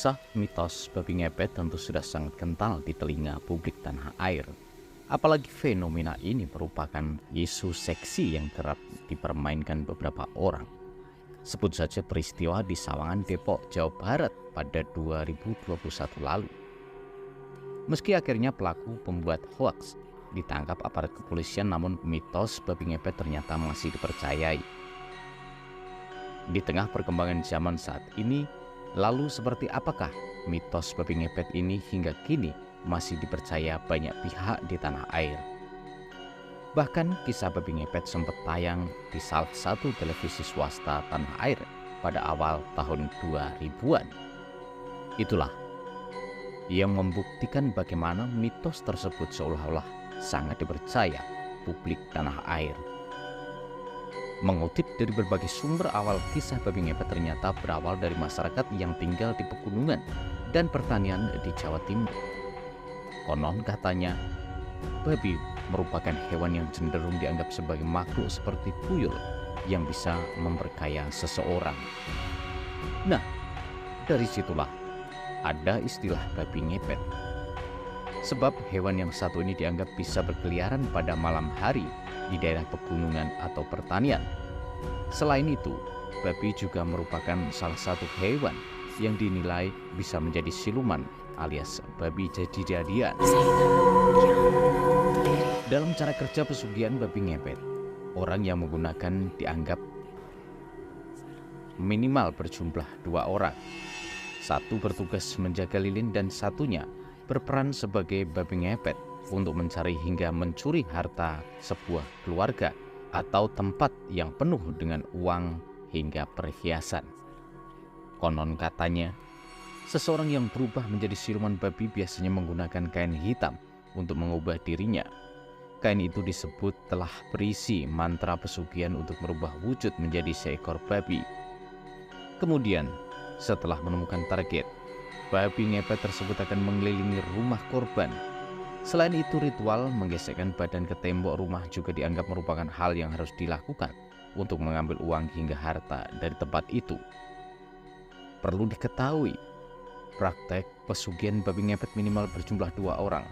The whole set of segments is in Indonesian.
Kisah mitos babi ngepet tentu sudah sangat kental di telinga publik tanah air. Apalagi fenomena ini merupakan isu seksi yang kerap dipermainkan beberapa orang. Sebut saja peristiwa di Sawangan, Depok, Jawa Barat pada 2021 lalu. Meski akhirnya pelaku pembuat hoaks ditangkap aparat kepolisian, namun mitos babi ngepet ternyata masih dipercayai. Di tengah perkembangan zaman saat ini, lalu seperti apakah mitos babi ngepet ini hingga kini masih dipercaya banyak pihak di tanah air? Bahkan kisah babi ngepet sempat tayang di salah satu televisi swasta tanah air pada awal tahun 2000-an. Itulah yang membuktikan bagaimana mitos tersebut seolah-olah sangat dipercaya publik tanah air. Mengutip dari berbagai sumber, awal kisah babi ngepet ternyata berawal dari masyarakat yang tinggal di pegunungan dan pertanian di Jawa Timur. Konon katanya, babi merupakan hewan yang cenderung dianggap sebagai makhluk seperti tuyul yang bisa memperkaya seseorang. Nah, dari situlah ada istilah babi ngepet. Sebab hewan yang satu ini dianggap bisa berkeliaran pada malam hari di daerah pegunungan atau pertanian. Selain itu, babi juga merupakan salah satu hewan yang dinilai bisa menjadi siluman alias babi jadi-jadian. Dalam cara kerja pesugihan babi ngepet, orang yang menggunakan dianggap minimal berjumlah 2 orang. Satu bertugas menjaga lilin dan satunya berperan sebagai babi ngepet untuk mencari hingga mencuri harta sebuah keluarga atau tempat yang penuh dengan uang hingga perhiasan. Konon katanya, seseorang yang berubah menjadi siluman babi biasanya menggunakan kain hitam untuk mengubah dirinya. Kain itu disebut telah berisi mantra pesugihan untuk merubah wujud menjadi seekor babi. Kemudian, setelah menemukan target, babi ngepet tersebut akan mengelilingi rumah korban. Selain itu, ritual menggesekkan badan ke tembok rumah juga dianggap merupakan hal yang harus dilakukan untuk mengambil uang hingga harta dari tempat itu. Perlu diketahui, praktek pesugihan babi ngepet minimal berjumlah 2 orang.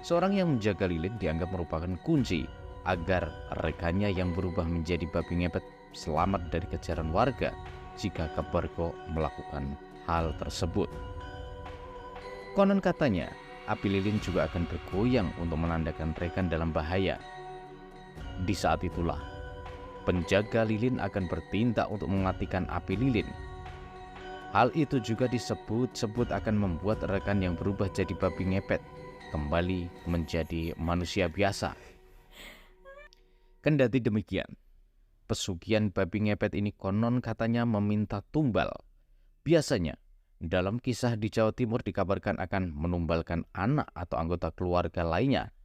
Seorang yang menjaga lilin dianggap merupakan kunci agar rekannya yang berubah menjadi babi ngepet selamat dari kejaran warga jika kepergok melakukan hal tersebut. Konon katanya, api lilin juga akan bergoyang untuk menandakan rekan dalam bahaya. Di saat itulah, penjaga lilin akan bertindak untuk mematikan api lilin. Hal itu juga disebut-sebut akan membuat rekan yang berubah jadi babi ngepet kembali menjadi manusia biasa. Kendati demikian, pesugihan babi ngepet ini konon katanya meminta tumbal. Biasanya, dalam kisah di Jawa Timur dikabarkan akan menumbalkan anak atau anggota keluarga lainnya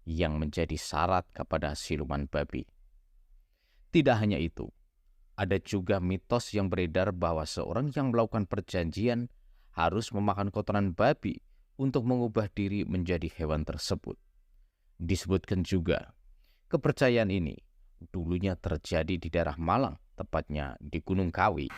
yang menjadi syarat kepada siluman babi. Tidak hanya itu, ada juga mitos yang beredar bahwa seorang yang melakukan perjanjian harus memakan kotoran babi untuk mengubah diri menjadi hewan tersebut. Disebutkan juga, kepercayaan ini dulunya terjadi di daerah Malang, tepatnya di Gunung Kawi.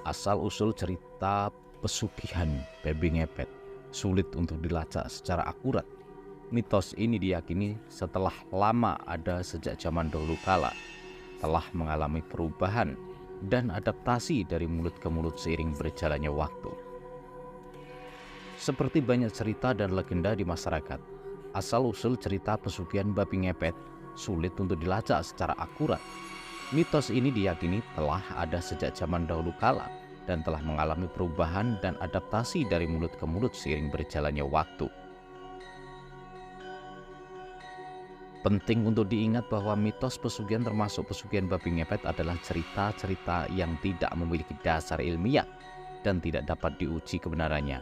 Asal-usul cerita pesugihan babi ngepet sulit untuk dilacak secara akurat. Mitos ini diyakini setelah lama ada sejak zaman dahulu kala, telah mengalami perubahan dan adaptasi dari mulut ke mulut seiring berjalannya waktu. Seperti banyak cerita dan legenda di masyarakat, asal-usul cerita pesugihan babi ngepet sulit untuk dilacak secara akurat. Mitos ini diyakini telah ada sejak zaman dahulu kala dan telah mengalami perubahan dan adaptasi dari mulut ke mulut seiring berjalannya waktu. Penting untuk diingat bahwa mitos pesugihan termasuk pesugihan babi ngepet adalah cerita-cerita yang tidak memiliki dasar ilmiah dan tidak dapat diuji kebenarannya.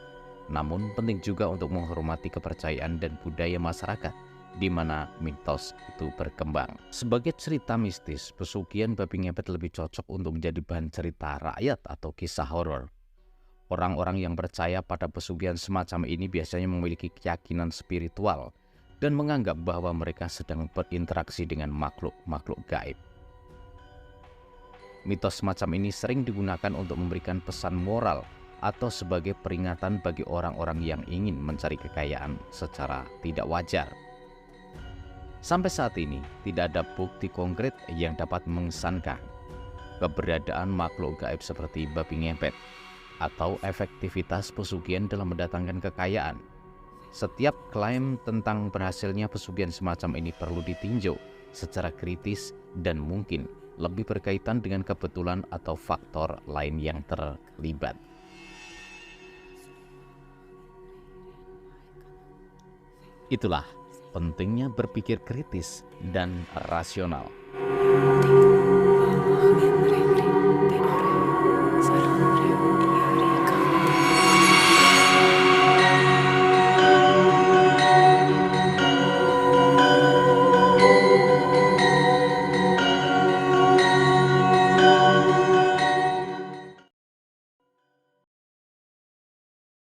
Namun penting juga untuk menghormati kepercayaan dan budaya masyarakat di mana mitos itu berkembang. Sebagai cerita mistis, pesugihan babi ngepet lebih cocok untuk menjadi bahan cerita rakyat atau kisah horor. Orang-orang yang percaya pada pesugihan semacam ini biasanya memiliki keyakinan spiritual dan menganggap bahwa mereka sedang berinteraksi dengan makhluk-makhluk gaib. Mitos semacam ini sering digunakan untuk memberikan pesan moral atau sebagai peringatan bagi orang-orang yang ingin mencari kekayaan secara tidak wajar. Sampai saat ini, tidak ada bukti konkret yang dapat mengesankan keberadaan makhluk gaib seperti babi ngepet atau efektivitas pesugihan dalam mendatangkan kekayaan. Setiap klaim tentang berhasilnya pesugihan semacam ini perlu ditinjau secara kritis dan mungkin lebih berkaitan dengan kebetulan atau faktor lain yang terlibat. Itulah pentingnya berpikir kritis dan rasional.